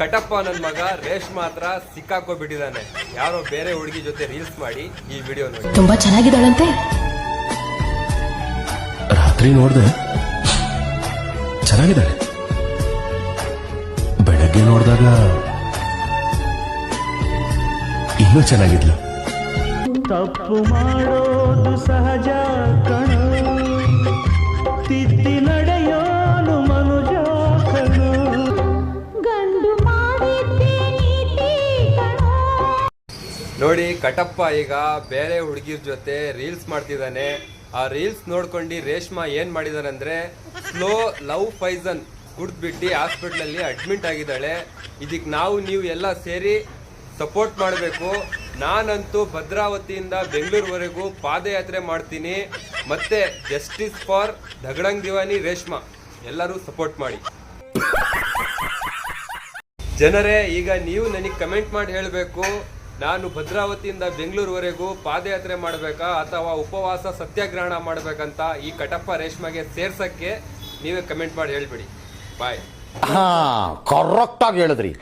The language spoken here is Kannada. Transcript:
ಕಟಪ್ಪ ನನ್ನ ಮಗ ರೇಷ್ಮಾ ಹತ್ರ ಸಿಕ್ಕಾಕೋಬಿಟ್ಟಿದ್ದಾನೆ. ಯಾರೋ ಬೇರೆ ಹುಡುಗಿ ಜೊತೆ ರೀಲ್ಸ್ ಮಾಡಿ ಈ ವಿಡಿಯೋ ನೋಡಿ. ತುಂಬಾ ಚೆನ್ನಾಗಿದ್ದಾಳಂತೆ. ರಾತ್ರಿ ನೋಡ್ದೆ ಚೆನ್ನಾಗಿದ್ದಾಳೆ, ಬೆಳಗ್ಗೆ ನೋಡಿದಾಗ ಇನ್ನೂ ಚೆನ್ನಾಗಿದ್ಲು. ತಪ್ಪು ಮಾಡೋದು ಸಹಜ ಕಣೋ, ತಿದ್ದಿ ನಡೆಯೋನು ಮನುಜ ಕಣೋ. ಗಂಡು ಮಾಡಿದ್ದೇ ನೀತಿ ಕಣೋ. ನೋಡಿ, ಕಟಪ್ಪ ಈಗ ಬೇರೆ ಹುಡುಗಿರ್ ಜೊತೆ ರೀಲ್ಸ್ ಮಾಡ್ತಿದ್ದಾನೆ. ಆ ರೀಲ್ಸ್ ನೋಡ್ಕೊಂಡು ರೇಷ್ಮಾ ಏನ್ ಮಾಡಿದಾರೆ ಅಂದ್ರೆ ಸ್ಲೋ ಲವ್ ಪಾಯ್ಸನ್ ಕುಡ್ದ್ಬಿಟ್ಟು ಹಾಸ್ಪಿಟ್ಲಲ್ಲಿ ಅಡ್ಮಿಟ್ ಆಗಿದ್ದಾಳೆ. ಇದಕ್ಕೆ ನೀವು ಎಲ್ಲ ಸೇರಿ ಸಪೋರ್ಟ್ ಮಾಡಬೇಕು. ನಾನಂತೂ ಭದ್ರಾವತಿಯಿಂದ ಬೆಂಗಳೂರುವರೆಗೂ ಪಾದಯಾತ್ರೆ ಮಾಡ್ತೀನಿ. ಮತ್ತೆ ಜಸ್ಟಿಸ್ ಫಾರ್ ದಗಡಂಗ್ ದಿವಾನಿ ರೇಷ್ಮಾ ಎಲ್ಲರೂ ಸಪೋರ್ಟ್ ಮಾಡಿ. ಜನರೇ, ಈಗ ನೀವು ನನಗೆ ಕಮೆಂಟ್ ಮಾಡಿ ಹೇಳಬೇಕು, ನಾನು ಭದ್ರಾವತಿಯಿಂದ ಬೆಂಗಳೂರುವರೆಗೂ ಪಾದಯಾತ್ರೆ ಮಾಡಬೇಕಾ ಅಥವಾ ಉಪವಾಸ ಸತ್ಯಾಗ್ರಹಣ ಮಾಡಬೇಕಂತ ಈ ಕಟಪ್ಪ ರೇಷ್ಮಾಗೆ ಸೇರ್ಸಕ್ಕೆ ನೀವೇ ಕಮೆಂಟ್ ಮಾಡಿ ಹೇಳ್ಬಿಡಿ. ಬಾಯ್. ಕರೆಕ್ಟ್ ಆಗಿ ಹೇಳಿದ್ರಿ.